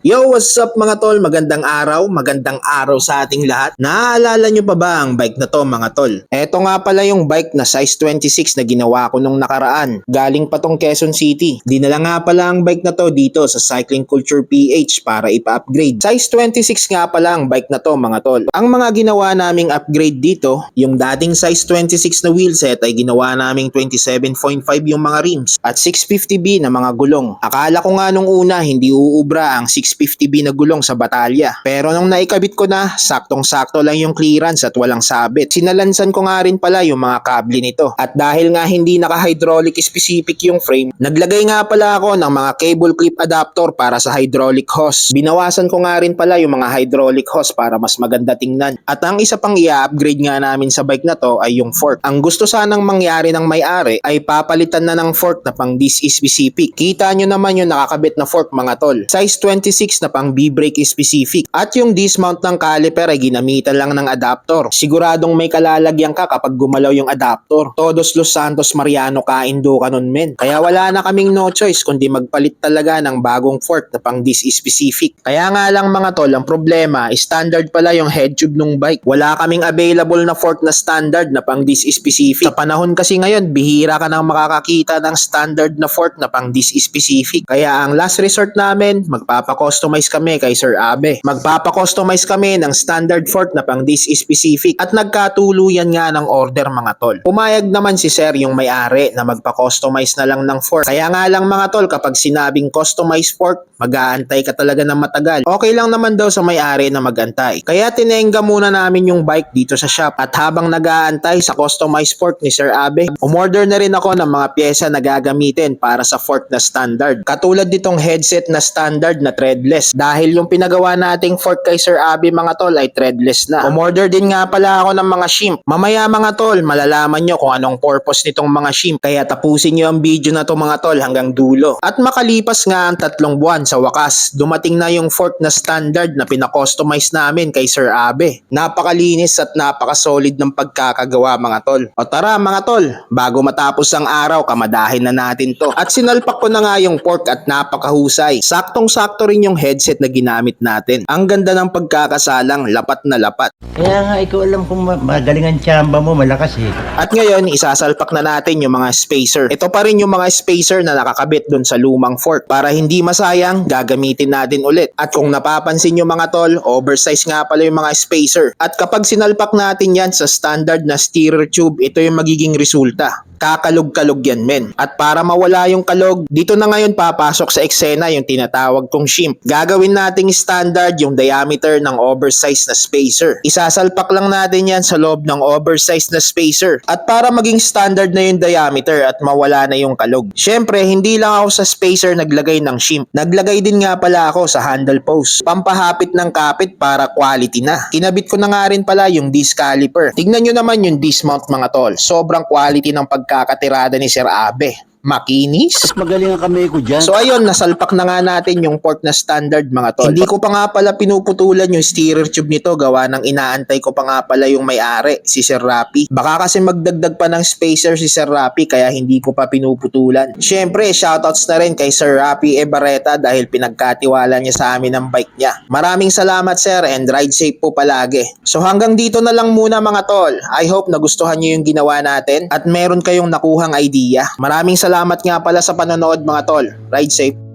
Yo, what's up mga tol? Magandang araw sa ating lahat. Naaalala nyo pa ba ang bike na to mga tol? Eto nga pala yung bike na size 26 na ginawa ko nung nakaraan. Galing pa tong Quezon City. Dinala nga pala ang bike na to dito sa Cycling Culture PH para ipa-upgrade. Size 26 nga pala ang bike na to mga tol. Ang mga ginawa naming upgrade dito, yung dating size 26 na wheelset ay ginawa naming 27.5 yung mga rims at 650B na mga gulong. Akala ko nga nung una hindi uubra ang 650B na gulong sa batalya. Pero nung naikabit ko na, saktong-sakto lang yung clearance at walang sabit. Sinalansan ko nga rin pala yung mga kable nito. At dahil nga hindi naka-hydraulic specific yung frame, naglagay nga pala ako ng mga cable clip adapter para sa hydraulic hose. Binawasan ko nga rin pala yung mga hydraulic hose para mas maganda tingnan. At ang isa pang i-upgrade nga namin sa bike na to ay yung fork. Ang gusto sanang mangyari ng may-ari ay papalitan na ng fork na pang this is specific. Kita nyo naman yung nakakabit na fork mga tol. Size 26 na pang B-brake specific. At yung dismount ng caliper ay ginamitan lang ng adapter. Siguradong may kalalagyan ka kapag gumalaw yung adapter. Todos Los Santos Mariano kaindo ka nun men. Kaya wala na kaming no choice kundi magpalit talaga ng bagong fork na pang this is specific. Kaya nga lang mga tol, ang problema, standard pala yung head tube nung bike. Wala kaming available na fork na standard na pang this is specific. Sa panahon kasi ngayon, bihira ka nang makakakita ng standard na fork na pang this is specific. Kaya ang last resort namin, magpapakustomize kami kay Sir Abe. Magpapakustomize kami ng standard fork na pang this is specific at nagkatuluyan nga ng order mga tol. Pumayag naman si Sir yung may-ari na magpa-customize na lang ng fork. Kaya nga lang mga tol, kapag sinabing customized fork, mag-aantay ka talaga ng matagal. Okay lang naman daw sa may-ari na mag-antay. Kaya tinengga muna namin yung bike dito sa shop at habang nag-aantay sa customized fork ni Sir Abe, umorder na rin ako ng mga pyesa na gagamitin para sa fork na standard. Katulad ditong headset na standard na threadless. Dahil yung pinagawa nating fork kay Sir Abe mga tol ay threadless na. Umorder din nga pala ako ng mga shimp. Mamaya mga tol, malalaman nyo kung anong purpose nitong mga shimp. Kaya tapusin nyo ang video na to mga tol hanggang dulo. At makalipas nga ang 3 buwan sa wakas, dumating na yung fork na standard na pinakustomize namin kay Sir Abe. Napakalinis at napakasolid ng pagkakagawa mga tol. O tara mga tol, bago matapos ang araw, kamadahin na natin to. At sinalpak ko na nga yung fork at napakahusay. Saktong-sakto rin yung headset na ginamit natin. Ang ganda ng pagkakasalang, lapat na lapat. Kaya nga ikaw alam kung magaling ang tsamba mo, malakas eh. At ngayon, isasalpak na natin yung mga spacer. Ito pa rin yung mga spacer na nakakabit dun sa lumang fork. Para hindi masayang, gagamitin natin ulit. At kung napapansin nyo mga tol, oversize nga pala yung mga spacer. At kapag sinalpak natin yan sa standard na steerer tube, ito yung magiging resulta. Kakalog-kalog yan men. At para mawala yung kalog, dito na ngayon papasok sa eksena yung tinatawag kong shimp. Gagawin nating standard yung diameter ng oversized na spacer. Isasalpak lang natin yan sa loob ng oversized na spacer. At para maging standard na yung diameter at mawala na yung kalog. Syempre, hindi lang ako sa spacer naglagay ng shimp. Naglagay din nga pala ako sa handle post. Pampahapit ng kapit para quality na. Kinabit ko na nga rin pala yung disc caliper. Tignan nyo naman yung dismount mga tol. Sobrang quality ng pagkakatirada ni Sir Abe. Makinis. Magaling ang kamay ko dyan. So ayun, nasalpak na nga natin yung fork na standard mga tol. Hindi ko pa nga pala pinuputulan yung steerer tube nito gawa ng inaantay ko pa nga pala yung may-ari, si Sir Rapi. Baka kasi magdagdag pa ng spacer si Sir Rapi kaya hindi ko pa pinuputulan. Syempre, shoutouts na rin kay Sir Rapi Ebareta dahil pinagkatiwala niya sa amin ang bike niya. Maraming salamat sir and ride safe po palagi. So hanggang dito na lang muna mga tol. I hope nagustuhan niyo yung ginawa natin at meron kayong nakuhang idea. Maraming salamat nga pala sa panonood mga tol. Ride safe.